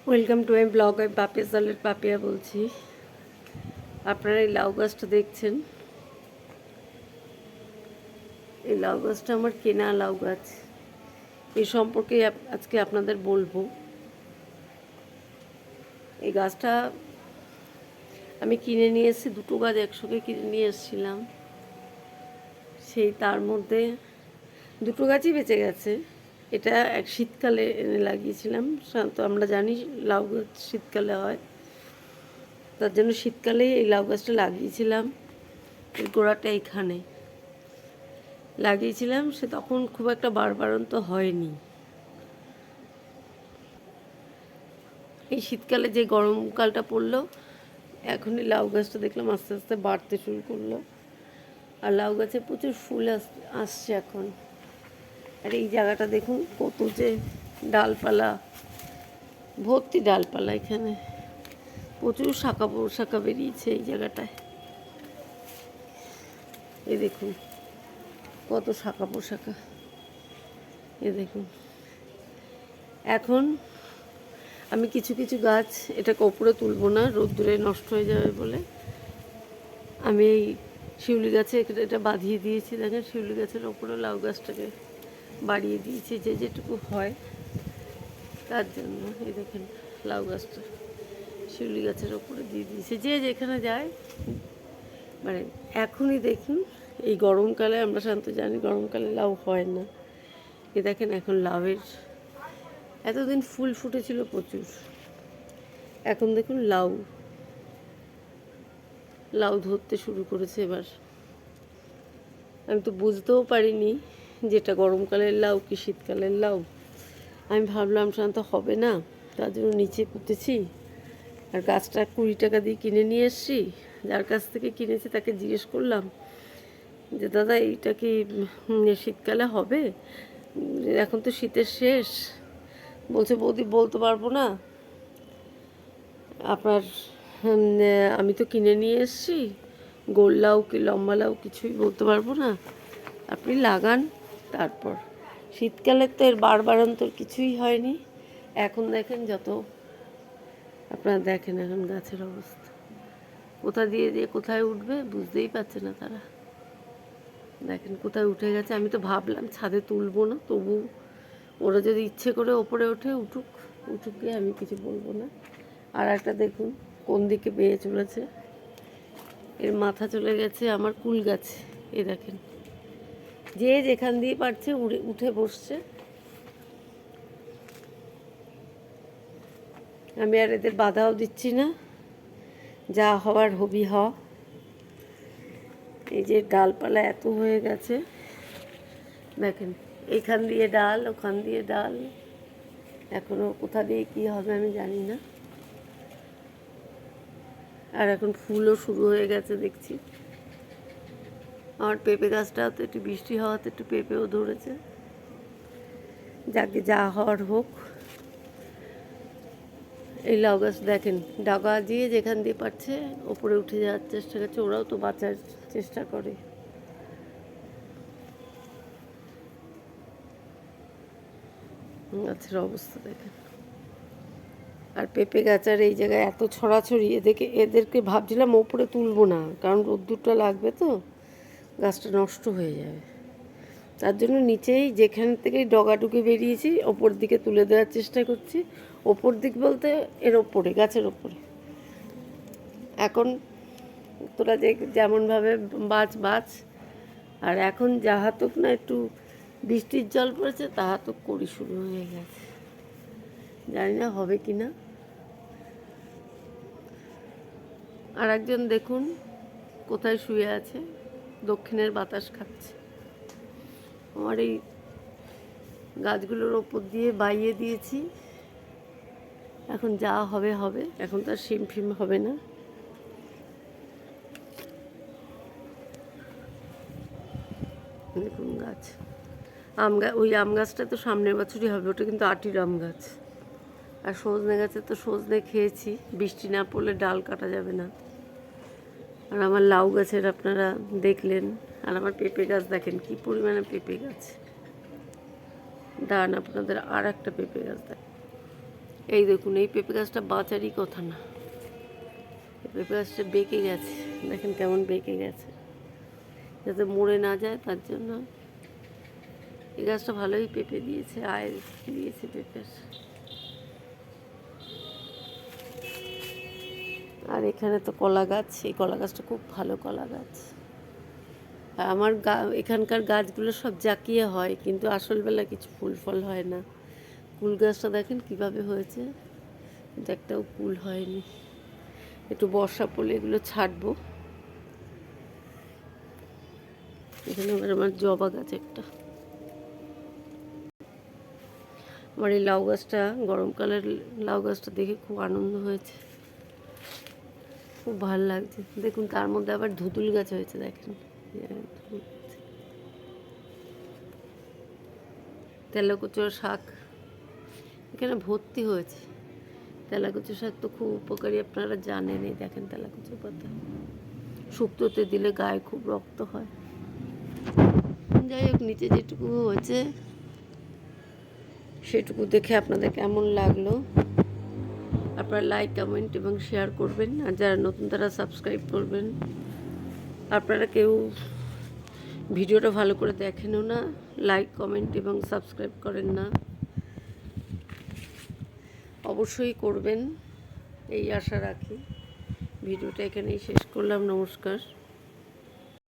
Welcome to my blog. আমি পাপিয়া সালের পাপিয়া বলছি। আপনারা এই লাউ গাছটা দেখছেন, এই লাউ গাছটা আমার কেনা লাউ গাছ। এই সম্পর্কে আজকে আপনাদের বলবো। এই গাছটা আমি কিনে নিয়ে এসেছি, দুটো গাছ একসঙ্গে কিনে নিয়ে এসেছিলাম। সেই তার মধ্যে দুটো গাছই বেঁচে গেছে। এটা এক শীতকালে এনে লাগিয়েছিলাম। সাধারণত আমরা জানি লাউ গাছ শীতকালে হয়, তার জন্য শীতকালেই এই লাউ গাছটা লাগিয়েছিলাম। এর গোড়াটা এইখানে লাগিয়েছিলাম, সে তখন খুব একটা বাড়বাড়ন্ত হয়নি। এই শীতকালে যে গরমকালটা পড়লো, এখনই লাউ গাছটা দেখলাম আস্তে আস্তে বাড়তে শুরু করলো। আর লাউ গাছে প্রচুর ফুল আসছে এখন। আর এই জায়গাটা দেখুন কত যে ডালপালা, ভর্তি ডালপালা। এখানে প্রচুর শাখা পোশাখা বেরিয়েছে এই জায়গাটায়। এই দেখুন কত শাখা পোশাখা। এ দেখুন, এখন আমি কিছু কিছু গাছ এটাকে ওপরে তুলব না, রোদ্দুরে নষ্ট হয়ে যাবে বলে আমি এই শিউলি গাছে এটা বাঁধিয়ে দিয়েছি। দেখেন, শিউলি গাছের ওপরে লাউ গাছটাকে বাড়িয়ে দিয়েছি যে যেটুকু হয় তার জন্য। এই দেখেন লাউ গাছটা শিউলি গাছের ওপরে দিয়ে দিয়েছে, যে যেখানে যায়। মানে এখনই দেখুন, এই গরমকালে আমরা সাধারণত জানি গরমকালে লাউ হয় না। এ দেখেন এখন লাউয়ের এতদিন ফুল ফুটেছিল প্রচুর, এখন দেখুন লাউ লাউ ধরতে শুরু করেছে এবার। আমি তো বুঝতেও পারিনি যেটা গরমকালের লাউ কি শীতকালের লাউ। আমি ভাবলাম সাধারণত হবে না, তার জন্য নিচে পুঁতেছি। আর গাছটা 20 টাকা দিয়ে কিনে নিয়ে এসেছি। যার কাছ থেকে কিনেছি তাকে জিজ্ঞেস করলাম যে দাদা এইটা কি শীতকালে হবে? এখন তো শীতের শেষ। বলছে বৌদি বলতে পারবো না, আপনার আমি তো কিনে নিয়ে এসেছি, গোল লাউ কি লম্বা লাউ কিছুই বলতে পারবো না, আপনি লাগান। তারপর শীতকালে তো এর বাড়বাড়ন্তর কিছুই হয়নি। এখন দেখেন যত, আপনারা দেখেন এখন গাছের অবস্থা, কোথা দিয়ে দিয়ে কোথায় উঠবে বুঝতেই পারছে না তারা। দেখেন কোথায় উঠে গেছে। আমি তো ভাবলাম ছাদে তুলবো না, তবু ওরা যদি ইচ্ছে করে ওপরে ওঠে উঠুক, উঠুক গিয়ে, আমি কিছু বলবো না। আর একটা দেখুন কোন দিকে বেয়ে চলেছে, এর মাথা চলে গেছে আমার কুল গাছে। এ দেখেন, যে যেখান দিয়ে পারছে উঠে বসছে। আমি আর এদের বাধাও দিচ্ছি না, যা হওয়ার হবি হ। এই যে ডালপালা এত হয়ে গেছে, দেখেন এইখান দিয়ে ডাল, ওখান দিয়ে ডাল, এখনও কোথা দিয়ে কী হবে আমি জানি না। আর এখন ফুলও শুরু হয়ে গেছে দেখছি। আমার পেঁপে গাছটাও তো একটু বৃষ্টি হওয়াতে একটু পেঁপেও ধরেছে। যাকে যা হওয়ার হোক। এই লাউ গাছ দেখেন ডাগা দিয়ে যেখান দিয়ে পারছে ওপরে উঠে যাওয়ার চেষ্টা করছে, ওরাও তো বাঁচার চেষ্টা করে। গাছের অবস্থা দেখেন। আর পেঁপে গাছ আর এই জায়গায় এত ছড়াছড়ি, এদেরকে ভাবছিলাম ওপরে তুলবো না, কারণ রোদ্দুরটা লাগবে তো, গাছটা নষ্ট হয়ে যাবে। তার জন্য নিচেই যেখান থেকেই ডগাডুগি বেরিয়েছি ওপর দিকে তুলে দেওয়ার চেষ্টা করছি। ওপর দিক বলতে এর ওপরে, গাছের ওপরে। এখন তোরা যে যেমনভাবে বাঁচ। আর এখন যাহাতক না একটু বৃষ্টির জল পড়েছে, তাহাতক করি শুরু হয়ে গেছে। জানি না হবে কি না। আর একজন দেখুন কোথায় শুয়ে আছে, দক্ষিণের বাতাস খাচ্ছে। আমার এই গাছগুলোর ওপর দিয়ে বাইয়ে দিয়েছি, এখন যা হবে হবে, এখন তো আর শিম ফিম হবে না। দেখুন গাছ, ওই আম গাছটা তো সামনের বছরই হবে, ওটা কিন্তু আটির আম গাছ। আর সজনে গাছে তো সজনে খেয়েছি, বৃষ্টি না পড়লে ডাল কাটা যাবে না। আর আমার লাউ গাছের আপনারা দেখলেন। আর আমার পেঁপে গাছ দেখেন কি পরিমাণে পেঁপে গাছ। দাঁড়ান আপনাদের আর একটা পেঁপে গাছ দেখ। এই দেখুন, এই পেঁপে গাছটা বাঁচারই কথা না, এই পেঁপে গাছটা বেঁকে গেছে, দেখেন কেমন বেঁকে গেছে, যাতে মরে না যায় তার জন্য। এই গাছটা ভালোই পেঁপে দিয়েছে, আয় দিয়েছে পেঁপের। আর এখানে তো কলা গাছ, এই কলা গাছটা খুব ভালো কলা গাছ। আর আমার এখানকার গাছগুলো সব জাকিয়ে হয়, কিন্তু আসলবেলা কিছু ফুল ফল হয় না। কুল গাছটা দেখেন কিভাবে হয়েছে, কিন্তু একটাও কুল হয়নি। একটু বর্ষা পড়লে এগুলো ছাড়বো। এখানে আবার আমার জবা গাছ একটা। আমার এই লাউ গাছটা, গরমকালের লাউ গাছটা দেখে খুব আনন্দ হয়েছে, খুব ভালো লাগছে। দেখুন তার মধ্যে আবার ধুতুল গাছ হয়েছে, দেখেন তেলাকুচোর শাক এখানে ভর্তি হয়েছে। তেলাকুচো শাক তো খুব উপকারী, আপনারা জানেনই। দেখেন তেলাকুচো পাতা শুক্তোতে দিলে গায়ে খুব রক্ত হয়। যাই হোক, নিচে যেটুকু হয়েছে সেটুকু দেখে আপনাদের কেমন লাগলো আপনারা লাইক, কমেন্ট এবং শেয়ার করবেন। আর যারা নতুন তারা সাবস্ক্রাইব করবেন। আপনারা কেউ ভিডিওটা ভালো করে দেখেনও না, লাইক, কমেন্ট এবং সাবস্ক্রাইব করেন না, অবশ্যই করবেন এই আশা রাখি। ভিডিওটা এখানেই শেষ করলাম। নমস্কার।